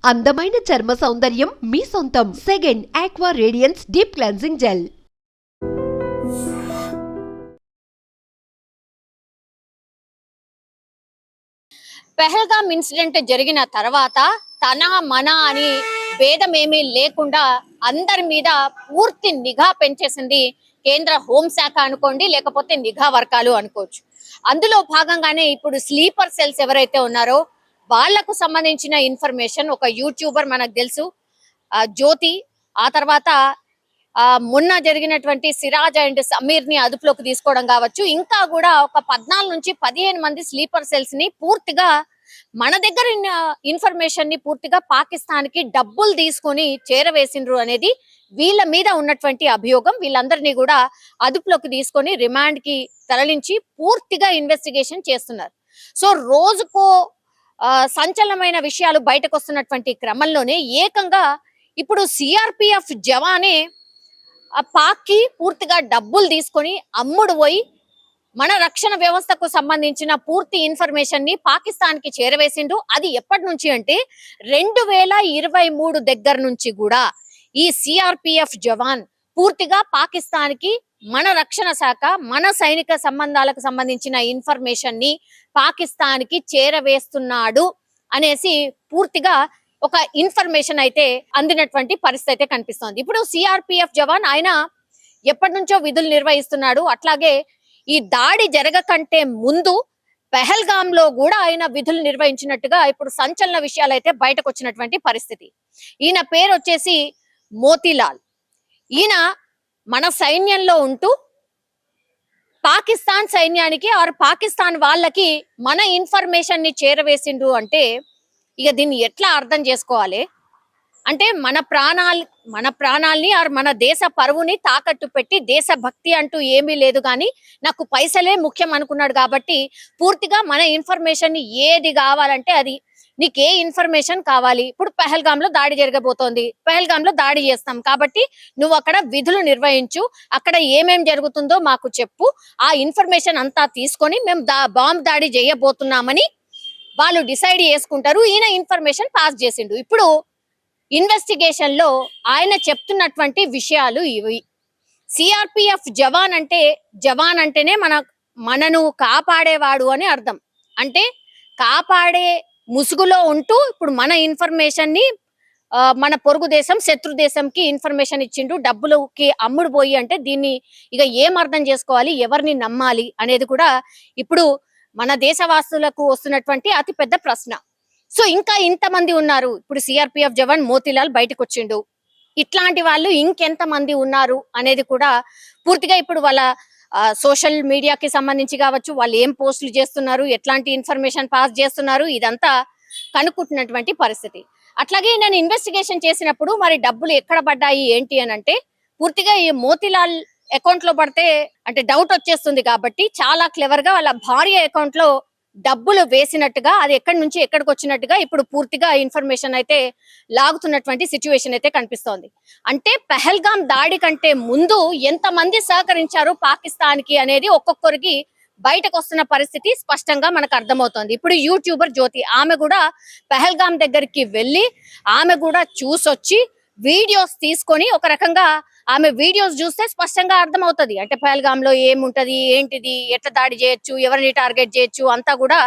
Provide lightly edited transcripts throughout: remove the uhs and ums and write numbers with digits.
అందమైన చర్మ సౌందర్యం మీ సొంతం. Second aqua radiance deep cleansing gel. Pahalgam incident జరిగిన తర్వాత తన మన అని భేదమేమీ లేకుండా అందరి మీద పూర్తి నిఘా పెంచేసింది కేంద్ర హోంశాఖ అనుకోండి, లేకపోతే నిఘా వర్గాలు అనుకోవచ్చు. అందులో భాగంగానే ఇప్పుడు స్లీపర్ సెల్స్ ఎవరైతే ఉన్నారో వాళ్లకు సంబంధించిన ఇన్ఫర్మేషన్ ఒక యూట్యూబర్ మనకు తెలుసు జ్యోతి, ఆ తర్వాత మొన్న జరిగినటువంటి సిరాజ్ అండ్ సమీర్ ని అదుపులోకి తీసుకోవడం కావచ్చు, ఇంకా కూడా ఒక 14 నుంచి 15 మంది స్లీపర్ సెల్స్ ని పూర్తిగా మన దగ్గర ఇన్ఫర్మేషన్ ని పూర్తిగా పాకిస్తాన్ కి డబ్బులు తీసుకొని చేరవేసిండ్రు అనేది వీళ్ళ మీద ఉన్నటువంటి అభియోగం. వీళ్ళందరినీ కూడా అదుపులోకి తీసుకొని రిమాండ్ కి తరలించి పూర్తిగా ఇన్వెస్టిగేషన్ చేస్తున్నారు. సో రోజుకో సంచలనమైన విషయాలు బయటకు వస్తున్నటువంటి క్రమంలోనే ఏకంగా ఇప్పుడు సిఆర్పిఎఫ్ జవానే పాక్ కి పూర్తిగా డబ్బులు తీసుకొని అమ్ముడు పోయి మన రక్షణ వ్యవస్థకు సంబంధించిన పూర్తి ఇన్ఫర్మేషన్ ని పాకిస్తాన్ కి చేరవేసిండు. అది ఎప్పటి నుంచి అంటే 2023 దగ్గర నుంచి కూడా ఈ సిఆర్పిఎఫ్ జవాన్ పూర్తిగా పాకిస్తాన్ కి మన రక్షణ శాఖ, మన సైనిక సంబంధాలకు సంబంధించిన ఇన్ఫర్మేషన్ ని పాకిస్తాన్ కి చేరవేస్తున్నాడు అనేసి పూర్తిగా ఒక ఇన్ఫర్మేషన్ అయితే అందినటువంటి పరిస్థితి అయితే కనిపిస్తోంది. ఇప్పుడు సిఆర్పిఎఫ్ జవాన్ ఆయన ఎప్పటి నుంచో విధులు నిర్వహిస్తున్నాడు. అట్లాగే ఈ దాడి జరగకంటే ముందు పెహల్గామ్ లో కూడా ఆయన విధులు నిర్వహించినట్టుగా ఇప్పుడు సంచలన విషయాలు అయితే బయటకు వచ్చినటువంటి పరిస్థితి. ఈయన పేరు వచ్చేసి మోతీలాల్. ఈయన మన సైన్యంలో ఉంటూ పాకిస్తాన్ సైన్యానికి ఆర్ పాకిస్తాన్ వాళ్ళకి మన ఇన్ఫర్మేషన్ ని చేరవేసిండు అంటే ఇక దీన్ని ఎట్లా అర్థం చేసుకోవాలి అంటే మన ప్రాణాల్ని ఆర్ మన దేశ పరువుని తాకట్టు పెట్టి దేశభక్తి అంటూ ఏమీ లేదు కానీ నాకు పైసలే ముఖ్యం అనుకున్నాడు. కాబట్టి పూర్తిగా మన ఇన్ఫర్మేషన్ ని ఏది కావాలంటే అది, నీకు ఏ ఇన్ఫర్మేషన్ కావాలి, ఇప్పుడు పెహల్గామ్ లో దాడి జరగబోతోంది, పెహల్గామ్ లో దాడి చేస్తాం కాబట్టి నువ్వు అక్కడ విధులు నిర్వహించు, అక్కడ ఏమేం జరుగుతుందో మాకు చెప్పు, ఆ ఇన్ఫర్మేషన్ అంతా తీసుకొని మేము బాంబ్ దాడి చేయబోతున్నామని వాళ్ళు డిసైడ్ చేసుకుంటారు. ఈయన ఇన్ఫర్మేషన్ పాస్ చేసిండు. ఇప్పుడు ఇన్వెస్టిగేషన్ లో ఆయన చెప్తున్నటువంటి విషయాలు ఇవి. సిఆర్పిఎఫ్ జవాన్ అంటేనే మనను కాపాడేవాడు అని అర్థం. అంటే కాపాడే ముసుగులో ఉంటూ ఇప్పుడు మన ఇన్ఫర్మేషన్ ని మన పొరుగు దేశం, శత్రు దేశంకి ఇన్ఫర్మేషన్ ఇచ్చిండు, డబ్బులకి అమ్ముడు పోయి అంటే దీన్ని ఇక ఏం అర్థం చేసుకోవాలి, ఎవరిని నమ్మాలి అనేది కూడా ఇప్పుడు మన దేశవాసులకు వస్తున్నటువంటి అతి పెద్ద ప్రశ్న. సో ఇంకా ఇంతమంది ఉన్నారు. ఇప్పుడు సిఆర్పిఎఫ్ జవాన్ మోతీలాల్ బయటకు వచ్చిండు. ఇట్లాంటి వాళ్ళు ఇంకెంత మంది ఉన్నారు అనేది కూడా పూర్తిగా ఇప్పుడు వాళ్ళ సోషల్ మీడియాకి సంబంధించి కావచ్చు, వాళ్ళు ఏం పోస్టులు చేస్తున్నారు, ఎట్లాంటి ఇన్ఫర్మేషన్ పాస్ చేస్తున్నారు, ఇదంతా కనుక్కుంటున్నటువంటి పరిస్థితి. అట్లాగే నేను ఇన్వెస్టిగేషన్ చేసినప్పుడు మరి డబ్బులు ఎక్కడ పడ్డాయి ఏంటి అని అంటే పూర్తిగా ఈ మోతీలాల్ అకౌంట్ లో పడితే అంటే డౌట్ వచ్చేస్తుంది. కాబట్టి చాలా క్లెవర్ గా వాళ్ళ భార్య అకౌంట్ లో డబ్బులు వేసినట్టుగా, అది ఎక్కడి నుంచి ఎక్కడికి వచ్చినట్టుగా ఇప్పుడు పూర్తిగా ఇన్ఫర్మేషన్ అయితే లాగుతున్నటువంటి సిచ్యువేషన్ అయితే కనిపిస్తోంది. అంటే పెహల్గామ్ దాడి కంటే ముందు ఎంతమంది సహకరించారు పాకిస్తాన్ కి అనేది ఒక్కొక్కరికి బయటకు వస్తున్న పరిస్థితి స్పష్టంగా మనకు అర్థమవుతోంది. ఇప్పుడు యూట్యూబర్ జ్యోతి, ఆమె కూడా పెహల్గామ్ దగ్గరికి వెళ్ళి ఆమె కూడా చూసొచ్చి వీడియోస్ తీసుకొని ఒక రకంగా ఆమె వీడియోస్ చూస్తే స్పష్టంగా అర్థమవుతుంది. అంటే పెహల్గామ్ లో ఏముంటది, ఏంటిది, ఎట్లా దాడి చేయొచ్చు, ఎవరిని టార్గెట్ చేయొచ్చు అంతా కూడా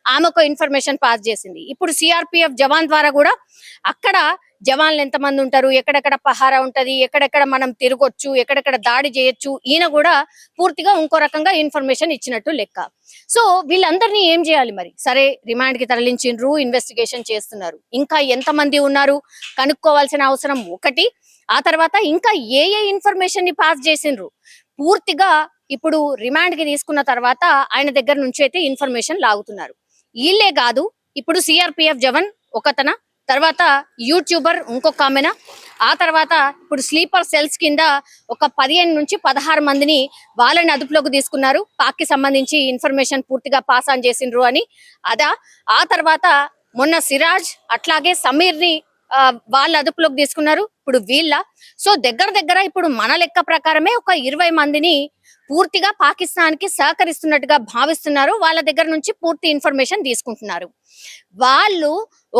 ఆమెకు ఇన్ఫర్మేషన్ పాస్ చేసింది. ఇప్పుడు సిఆర్పిఎఫ్ జవాన్ ద్వారా కూడా అక్కడ జవాన్లు ఎంతమంది ఉంటారు, ఎక్కడెక్కడ పహారా ఉంటది, ఎక్కడెక్కడ మనం తిరగొచ్చు, ఎక్కడెక్కడ దాడి చేయొచ్చు, ఈయన కూడా పూర్తిగా ఇంకో రకంగా ఇన్ఫర్మేషన్ ఇచ్చినట్టు లెక్క. సో వీళ్ళందరినీ ఏం చేయాలి మరి? సరే రిమాండ్ కి తరలించిండ్రు, ఇన్వెస్టిగేషన్ చేస్తున్నారు. ఇంకా ఎంతమంది ఉన్నారు కనుక్కోవాల్సిన అవసరం ఒకటి. ఆ తర్వాత ఇంకా ఏ ఇన్ఫర్మేషన్ ని పాస్ చేసిండ్రు పూర్తిగా ఇప్పుడు రిమాండ్ కి తీసుకున్న తర్వాత ఆయన దగ్గర నుంచి అయితే ఇన్ఫర్మేషన్ లాగుతున్నారు. వీళ్ళే కాదు, ఇప్పుడు సిఆర్పిఎఫ్ జవాన్ ఒకతన, తర్వాత యూట్యూబర్ ఇంకొక ఆమెన, ఆ తర్వాత ఇప్పుడు స్లీపర్ సెల్స్ కింద ఒక 15 నుంచి 16 మందిని వాళ్ళని అదుపులోకి తీసుకున్నారు. పాక్ కి సంబంధించి ఇన్ఫర్మేషన్ పూర్తిగా పాస్ ఆన్ చేసిండ్రు అని. ఆ తర్వాత మొన్న సిరాజ్ అట్లాగే సమీర్ ని వాళ్ళ అదుపులోకి తీసుకున్నారు. ఇప్పుడు వీళ్ళ సో దగ్గర ఇప్పుడు మన లెక్క ప్రకారమే ఒక 20 మందిని పూర్తిగా పాకిస్తాన్ కి సహకరిస్తున్నట్టుగా భావిస్తున్నారు. వాళ్ళ దగ్గర నుంచి పూర్తి ఇన్ఫర్మేషన్ తీసుకుంటున్నారు. వాళ్ళు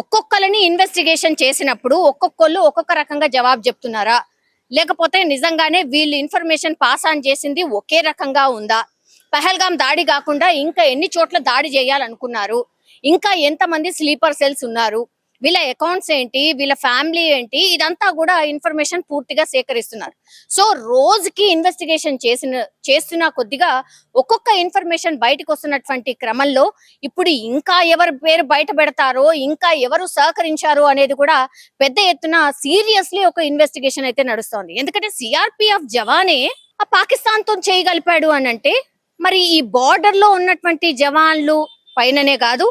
ఒక్కొక్కరిని ఇన్వెస్టిగేషన్ చేసినప్పుడు ఒక్కొక్కళ్ళు ఒక్కొక్క రకంగా జవాబు చెప్తున్నారా, లేకపోతే నిజంగానే వీళ్ళు ఇన్ఫర్మేషన్ పాస్ ఆన్ చేసింది ఒకే రకంగా ఉందా, పహల్గాం దాడి కాకుండా ఇంకా ఎన్ని చోట్ల దాడి చేయాలనుకున్నారు, ఇంకా ఎంతమంది స్లీపర్ సెల్స్ ఉన్నారు, వీళ్ళ అకౌంట్స్ ఏంటి, వీళ్ళ ఫ్యామిలీ ఏంటి, ఇదంతా కూడా ఇన్ఫర్మేషన్ పూర్తిగా సేకరిస్తున్నారు. సో రోజుకి ఇన్వెస్టిగేషన్ చేస్తున్న కొద్దిగా ఒక్కొక్క ఇన్ఫర్మేషన్ బయటకు వస్తున్నటువంటి క్రమంలో ఇప్పుడు ఇంకా ఎవరి పేరు బయట పెడతారో, ఇంకా ఎవరు సహకరించారో అనేది కూడా పెద్ద ఎత్తున సీరియస్లీ ఒక ఇన్వెస్టిగేషన్ అయితే నడుస్తోంది. ఎందుకంటే సిఆర్పిఎఫ్ జవానే ఆ పాకిస్తాన్ తో చేయగలిపాడు అని అంటే మరి ఈ బార్డర్ లో ఉన్నటువంటి జవాన్లు పైననే కాదు,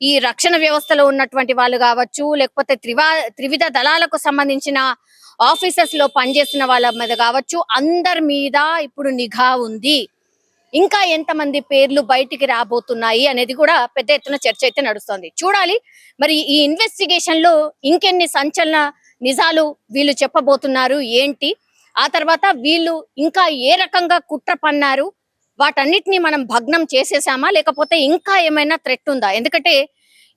ఈ రక్షణ వ్యవస్థలో ఉన్నటువంటి వాళ్ళు కావచ్చు, లేకపోతే త్రివిధ దళాలకు సంబంధించిన ఆఫీసర్స్ లో పనిచేస్తున్న వాళ్ళ మీద కావచ్చు, అందరి మీద ఇప్పుడు నిఘా ఉంది. ఇంకా ఎంతమంది పేర్లు బయటికి రాబోతున్నాయి అనేది కూడా పెద్ద ఎత్తున చర్చ అయితే నడుస్తోంది. చూడాలి మరి ఈ ఇన్వెస్టిగేషన్ లో ఇంకెన్ని సంచలన నిజాలు వీళ్ళు చెప్పబోతున్నారు ఏంటి, ఆ తర్వాత వీళ్ళు ఇంకా ఏ రకంగా కుట్ర పన్నారు, వాటన్నిటిని మనం భగ్నం చేసేసామా, లేకపోతే ఇంకా ఏమైనా థ్రెట్ ఉందా? ఎందుకంటే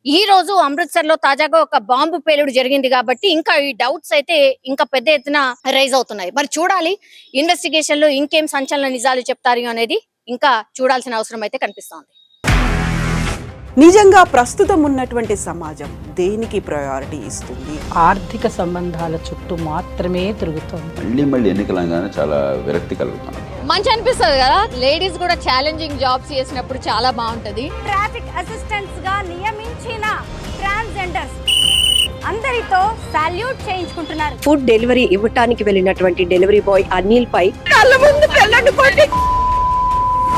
ఈ రోజు అమృత్సర్ లో తాజాగా ఒక బాంబు పేలుడు జరిగింది కాబట్టి ఇంకా ఈ డౌట్స్ అయితే ఇంకా పెద్ద ఎత్తున రైజ్ అవుతున్నాయి. మరి చూడాలి ఇన్వెస్టిగేషన్ లో ఇంకేం సంచలన నిజాలు చెప్తారు అనేది ఇంకా చూడాల్సిన అవసరం అయితే కనిపిస్తోంది. నిజంగా ప్రస్తుతం ఉన్నటువంటి సమాజం దేనికి ప్రయారిటీ ఇస్తుంది? ఆర్థిక సంబంధాల చుట్టూ మాత్రమే తిరుగుతోంది. మళ్ళీ ఎన్నికలంగానే చాలా విరక్తి కలుగుతాను. మంచి అనిపిస్తుంది కదా, లేడీస్ కూడా ఛాలెంజింగ్ జాబ్స్ చేసినప్పుడు చాలా బాగుంటది. ట్రాఫిక్ అసిస్టెంట్స్ గా నియమించిన ట్రాన్స్జెండర్స్ అందరితో సాల్యూట్ చేయించుకుంటున్నారు. ఫుడ్ డెలివరీ ఇవ్వటానికి వెళ్ళినటువంటి డెలివరీ బాయ్ అనిల్ పై కళ్ళ ముందు